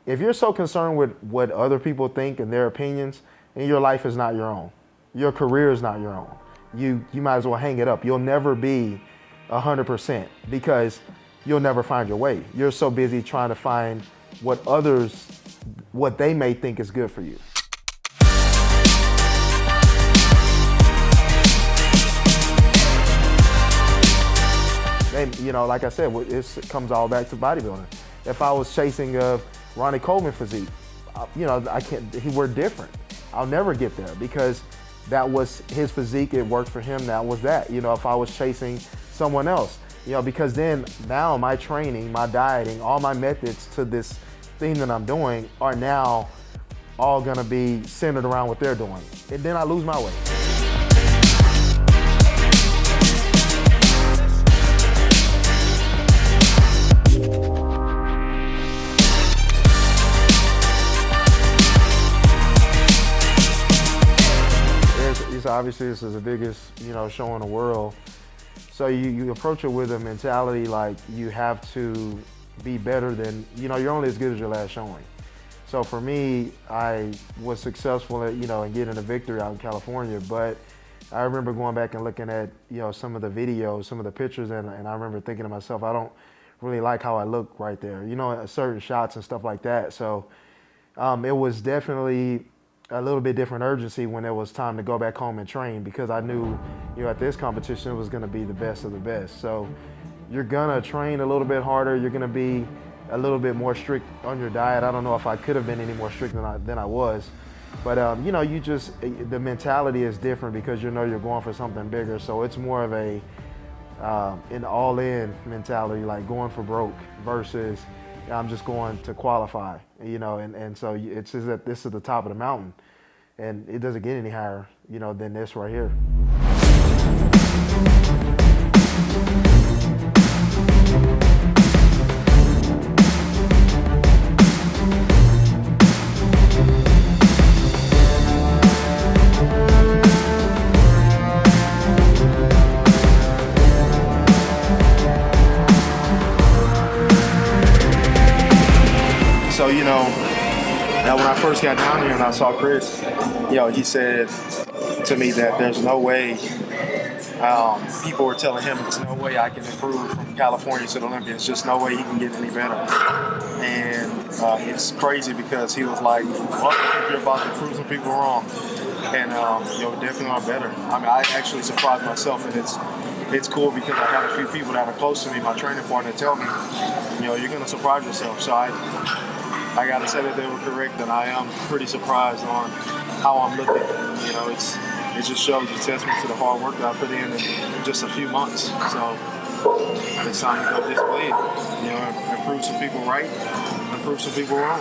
if you're so concerned with what other people think and their opinions, and your life is not your own, your career is not your own, you might as well hang it up. You'll never be 100% because you'll never find your way. You're so busy trying to find what they may think is good for you. And, like I said, it comes all back to bodybuilding. If I was chasing a Ronnie Coleman physique, we're different. I'll never get there because that was his physique, it worked for him, that was that. If I was chasing someone else, because then now my training, my dieting, all my methods to this thing that I'm doing are now all gonna be centered around what they're doing. And then I lose my way. Obviously, this is the biggest, show in the world. So you approach it with a mentality like you have to be better than, you're only as good as your last showing. So for me, I was successful at, in getting a victory out in California, but I remember going back and looking at, some of the videos, some of the pictures, and I remember thinking to myself, I don't really like how I look right there, certain shots and stuff like that. So it was definitely a little bit different urgency when it was time to go back home and train, because I knew, at this competition it was going to be the best of the best. So you're going to train a little bit harder. You're going to be a little bit more strict on your diet. I don't know if I could have been any more strict than I was. But, the mentality is different because you're going for something bigger. So it's more of an all-in mentality, like going for broke versus I'm just going to qualify, and so it's just that this is the top of the mountain, and it doesn't get any higher, than this right here. So, now when I first got down here and I saw Chris, he said to me that there's no way, people were telling him there's no way I can improve from California to the Olympia. It's just no way he can get any better. And it's crazy because he was like, well, I think you're about to prove some people wrong. And, definitely are better. I mean, I actually surprised myself, and it's cool because I had a few people that are close to me, my training partner, tell me, you're going to surprise yourself. So I got to say that they were correct, and I am pretty surprised on how I'm looking. It just shows a testament to the hard work that I put in just a few months. So it's time to go display it. And prove some people right and prove some people wrong.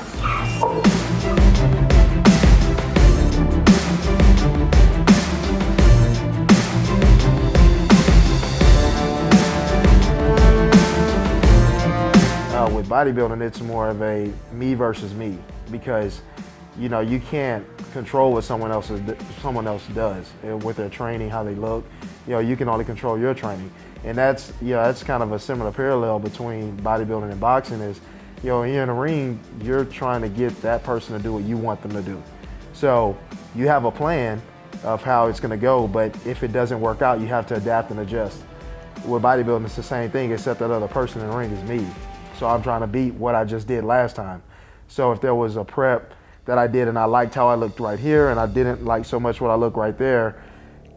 With bodybuilding, it's more of a me versus me, because you can't control what someone else does with their training, how they look. You can only control your training, and that's kind of a similar parallel between bodybuilding and boxing. Is you're in a ring, you're trying to get that person to do what you want them to do. So you have a plan of how it's going to go, but if it doesn't work out, you have to adapt and adjust. With bodybuilding, it's the same thing, except that other person in the ring is me. So I'm trying to beat what I just did last time. So if there was a prep that I did and I liked how I looked right here and I didn't like so much what I look right there,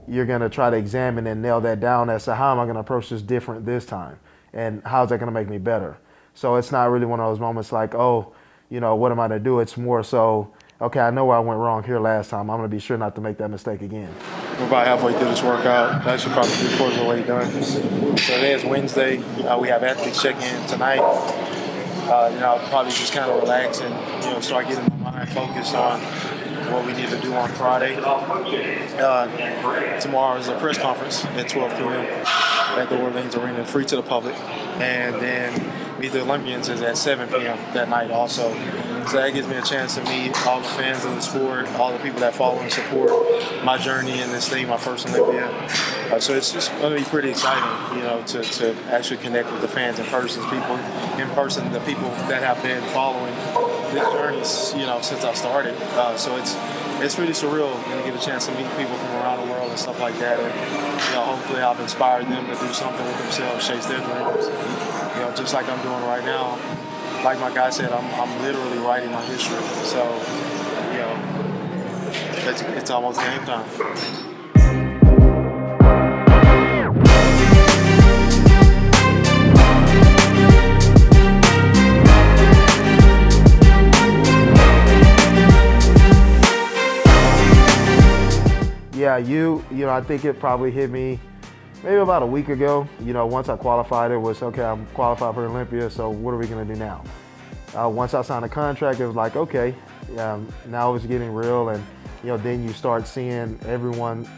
you're gonna try to examine and nail that down as to how am I gonna approach this different this time? And how's that gonna make me better? So it's not really one of those moments like, oh, what am I gonna do? It's more so, okay, I know where I went wrong here last time. I'm gonna be sure not to make that mistake again. We're about halfway through this workout. Actually, probably 3/4 of the way done. So today is Wednesday. We have athletes check-in tonight. I'll probably just kind of relax and start getting my mind focused on what we need to do on Friday. Tomorrow is a press conference at 12 p.m. at the Orleans Arena, free to the public. And then Meet the Olympians is at 7 p.m. that night also. So that gives me a chance to meet all the fans of the sport, all the people that follow and support my journey in this thing, my first Olympia. So it's just going to be pretty exciting, to actually connect with the fans in person, the people that have been following this journey, since I started. So it's really surreal when you get a chance to meet people from around the world and stuff like that. And hopefully I've inspired them to do something with themselves, chase their dreams. Just like I'm doing right now. Like my guy said, I'm literally writing my history. So it's almost game time. Yeah, I think it probably hit me maybe about a week ago. Once I qualified, it was, okay, I'm qualified for Olympia, so what are we gonna do now? Once I signed a contract, it was like, okay, now it's getting real, and then you start seeing everyone,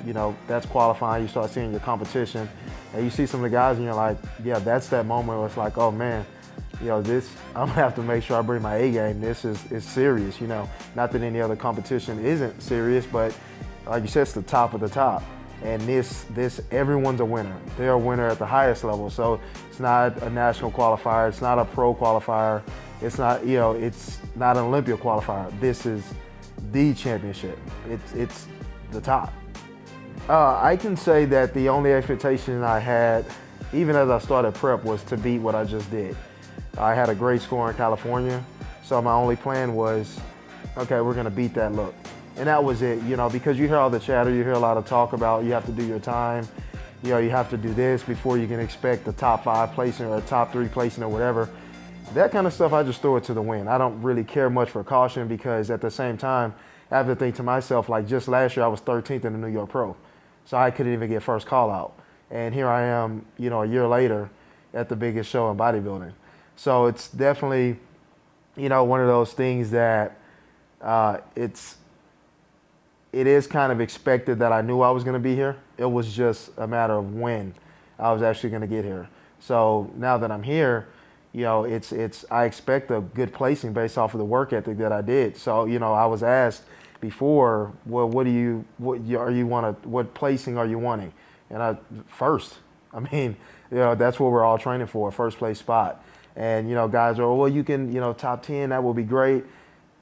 that's qualifying, you start seeing your competition, and you see some of the guys and you're like, yeah, that's that moment where it's like, oh man, this, I'm gonna have to make sure I bring my A game. This is serious, not that any other competition isn't serious, but like you said, it's the top of the top. And this, everyone's a winner. They're a winner at the highest level. So it's not a national qualifier, it's not a pro qualifier, it's not, it's not an Olympia qualifier. This is the championship. It's the top. I can say that the only expectation I had, even as I started prep, was to beat what I just did. I had a great score in California, so my only plan was, okay, we're gonna beat that look. And that was it, because you hear all the chatter, you hear a lot of talk about you have to do your time, you have to do this before you can expect the top 5 placing or top 3 placing or whatever. That kind of stuff, I just throw it to the wind. I don't really care much for caution, because at the same time, I have to think to myself, like just last year I was 13th in the New York Pro. So I couldn't even get first call out. And here I am, a year later at the biggest show in bodybuilding. So it's definitely, one of those things that it is kind of expected that I knew I was going to be here. It was just a matter of when I was actually going to get here. So now that I'm here, I expect a good placing based off of the work ethic that I did. So, I was asked before, well, what placing are you wanting? And first. I mean, that's what we're all training for, first place spot. And, guys are, well, you can, top 10, that will be great.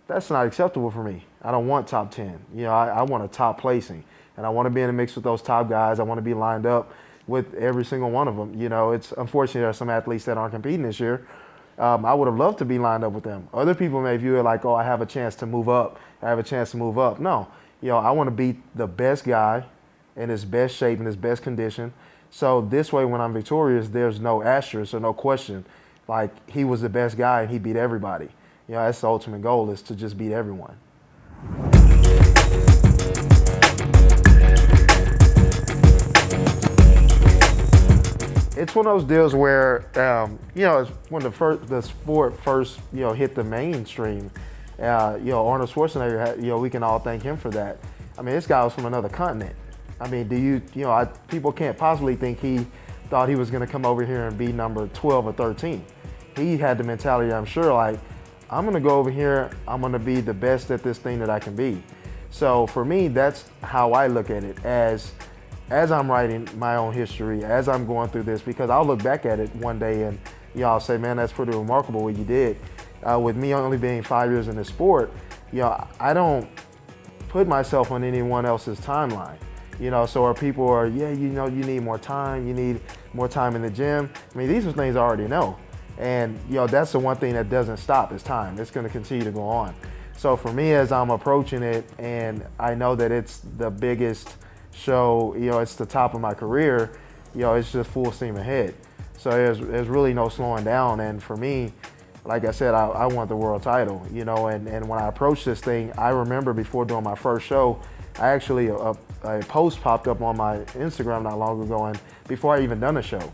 That's not acceptable for me. I don't want top 10. I want a top placing. And I want to be in the mix with those top guys. I want to be lined up with every single one of them. It's unfortunate there are some athletes that aren't competing this year. I would have loved to be lined up with them. Other people may view it like, oh, I have a chance to move up. I have a chance to move up. No, I want to be the best guy in his best shape, in his best condition. So this way, when I'm victorious, there's no asterisk or no question. Like, he was the best guy and he beat everybody. That's the ultimate goal, is to just beat everyone. It's one of those deals where, it's when the sport first, hit the mainstream. Arnold Schwarzenegger, we can all thank him for that. I mean, this guy was from another continent. I mean, people can't possibly think he thought he was going to come over here and be number 12 or 13. He had the mentality, I'm sure, like, I'm going to go over here, I'm going to be the best at this thing that I can be. So for me, that's how I look at it, as I'm writing my own history, as I'm going through this, because I'll look back at it one day and I'll say, man, that's pretty remarkable what you did. With me only being 5 years in this sport, I don't put myself on anyone else's timeline. So our people are, yeah, you need more time, you need more time in the gym. I mean, these are things I already know. And that's the one thing that doesn't stop, is time. It's gonna continue to go on. So for me, as I'm approaching it, and I know that it's the biggest show, it's the top of my career, it's just full steam ahead. So there's really no slowing down. And for me, like I said, I want the world title, and when I approached this thing, I remember before doing my first show, I actually, a post popped up on my Instagram not long ago, and before I even done a show.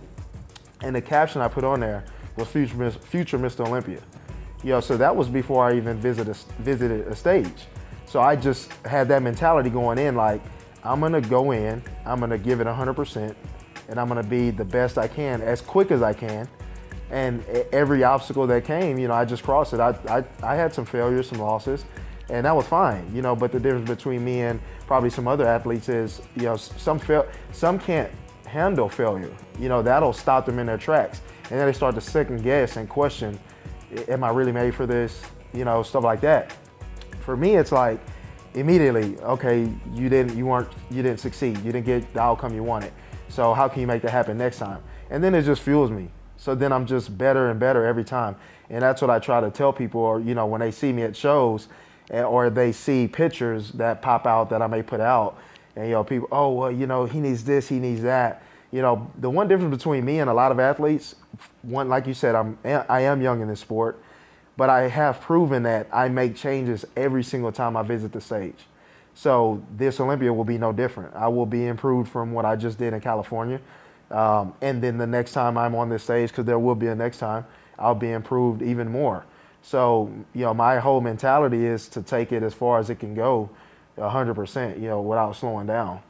And the caption I put on there was future Mr. Olympia. So that was before I even visited a stage. So I just had that mentality going in, like, I'm gonna go in, I'm gonna give it 100%, and I'm gonna be the best I can, as quick as I can. And every obstacle that came, I just crossed it. I had some failures, some losses, and that was fine, but the difference between me and probably some other athletes is, some can't handle failure. That'll stop them in their tracks. And then they start to second guess and question, am I really made for this? stuff like that. For me, it's like immediately, okay, you didn't succeed. You didn't get the outcome you wanted. So how can you make that happen next time? And then it just fuels me. So then I'm just better and better every time. And that's what I try to tell people, or, when they see me at shows or they see pictures that pop out that I may put out, and, people, oh, well, he needs this, he needs that. The one difference between me and a lot of athletes, one, like you said, I am young in this sport, but I have proven that I make changes every single time I visit the stage. So this Olympia will be no different. I will be improved from what I just did in California. And then the next time I'm on this stage, because there will be a next time, I'll be improved even more. So, my whole mentality is to take it as far as it can go, 100%, without slowing down.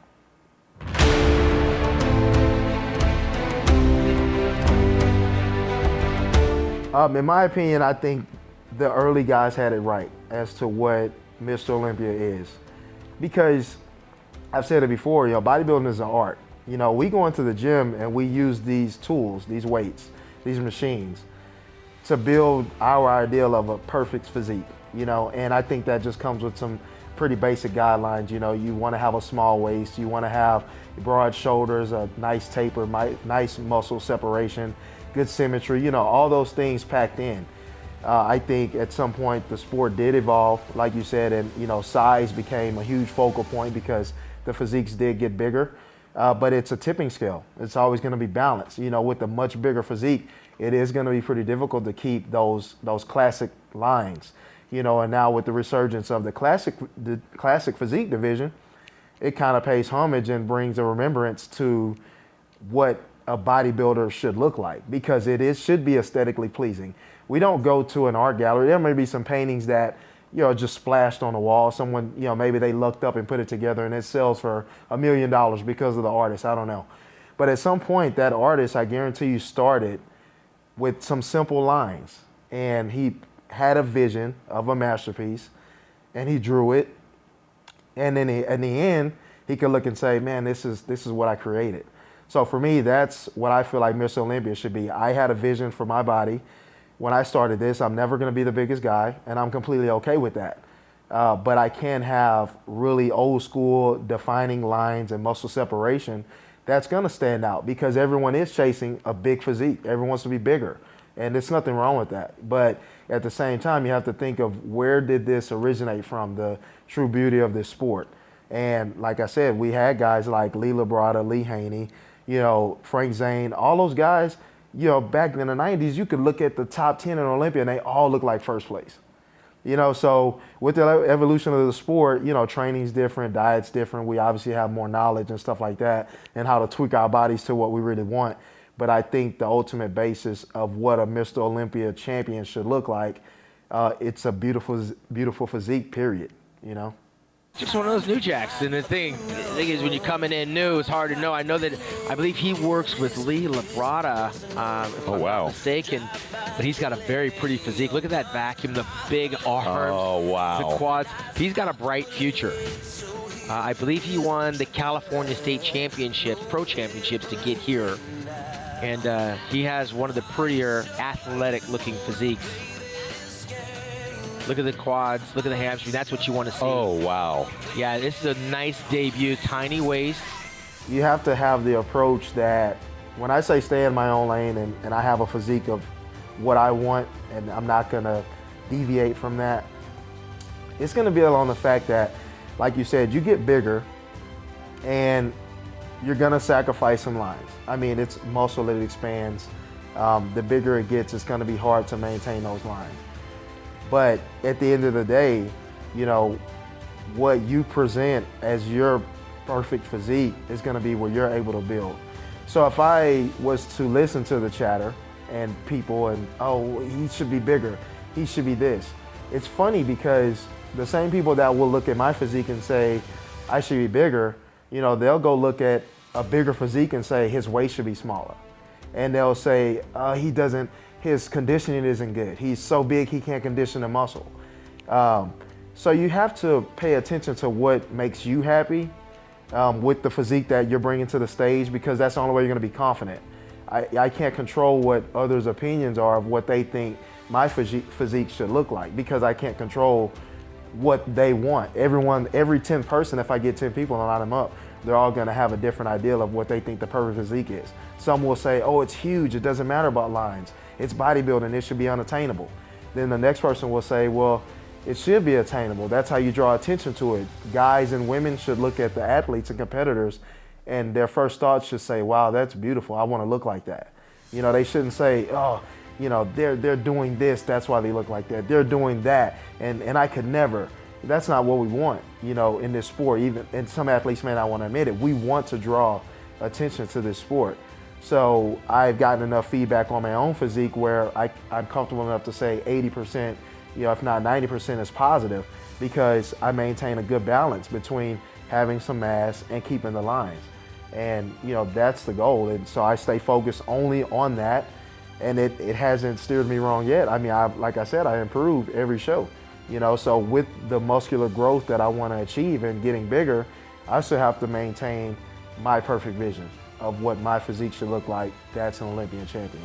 In my opinion, I think the early guys had it right as to what Mr. Olympia is. Because I've said it before, bodybuilding is an art. We go into the gym and we use these tools, these weights, these machines to build our ideal of a perfect physique, and I think that just comes with some pretty basic guidelines. You want to have a small waist, you want to have broad shoulders, a nice taper, nice muscle separation, good symmetry, all those things packed in. I think at some point the sport did evolve, like you said, and size became a huge focal point because the physiques did get bigger. But it's a tipping scale. It's always going to be balanced. With a much bigger physique, it is going to be pretty difficult to keep those classic lines. And now with the resurgence of the classic physique division, it kind of pays homage and brings a remembrance to what a bodybuilder should look like, because should be aesthetically pleasing. We don't go to an art gallery. There may be some paintings that just splashed on the wall. Someone, maybe they looked up and put it together and it sells for $1 million because of the artist. I don't know. But at some point, that artist, I guarantee you, started with some simple lines. And he had a vision of a masterpiece and he drew it. And then in the end, he could look and say, man, this is what I created. So for me, that's what I feel like Mr. Olympia should be. I had a vision for my body. When I started this, I'm never going to be the biggest guy, and I'm completely okay with that. But I can have really old school defining lines and muscle separation that's going to stand out, because everyone is chasing a big physique. Everyone wants to be bigger, and there's nothing wrong with that. But at the same time, you have to think of, where did this originate from, the true beauty of this sport. And like I said, we had guys like Labrada, Lee Haney, Frank Zane, all those guys. Back in the 90s, you could look at the top 10 in Olympia and they all look like first place. So with the evolution of the sport, training's different, diet's different. We obviously have more knowledge and stuff like that, and how to tweak our bodies to what we really want. But I think the ultimate basis of what a Mr. Olympia champion should look like, it's a beautiful, beautiful physique, period, Just one of those new jacks, and the thing is, when you're coming in new, it's hard to know. I believe he works with Lee Labrada, if I'm not mistaken, but he's got a very pretty physique. Look at that vacuum, the big arms, the quads. He's got a bright future. I believe he won the California State Championships, Pro Championships, to get here, and he has one of the prettier athletic-looking physiques. Look at the quads, look at the hamstring. That's what you want to see. Oh, wow. Yeah, this is a nice debut, tiny waist. You have to have the approach that, when I say stay in my own lane and I have a physique of what I want and I'm not going to deviate from that, it's going to be along the fact that, like you said, you get bigger and you're going to sacrifice some lines. I mean, it's muscle that it expands. The bigger it gets, it's going to be hard to maintain those lines. But at the end of the day, what you present as your perfect physique is going to be what you're able to build. So if I was to listen to the chatter and people and, oh, he should be bigger, he should be this. It's funny, because the same people that will look at my physique and say, I should be bigger, they'll go look at a bigger physique and say his waist should be smaller. And they'll say, his conditioning isn't good. He's so big he can't condition the muscle. So you have to pay attention to what makes you happy with the physique that you're bringing to the stage, because that's the only way you're going to be confident. I can't control what others' opinions are of what they think my physique should look like, because I can't control what they want. Every 10 person, if I get 10 people and line them up, they're all gonna have a different idea of what they think the perfect physique is. Some will say, oh, it's huge, it doesn't matter about lines. It's bodybuilding, it should be unattainable. Then the next person will say, well, it should be attainable. That's how you draw attention to it. Guys and women should look at the athletes and competitors, and their first thoughts should say, wow, that's beautiful, I wanna look like that. You know, they shouldn't say, oh, you know, they're doing this, that's why they look like that. They're doing that, and I could never. That's not what we want, you know, in this sport. Even, and some athletes may not want to admit it, we want to draw attention to this sport. So I've gotten enough feedback on my own physique where I'm comfortable enough to say 80%, you know, if not 90% is positive, because I maintain a good balance between having some mass and keeping the lines. And, you know, that's the goal. And so I stay focused only on that. And it hasn't steered me wrong yet. I mean, like I said, I improve every show. You know, so with the muscular growth that I want to achieve and getting bigger, I still have to maintain my perfect vision of what my physique should look like. That's an Olympian champion.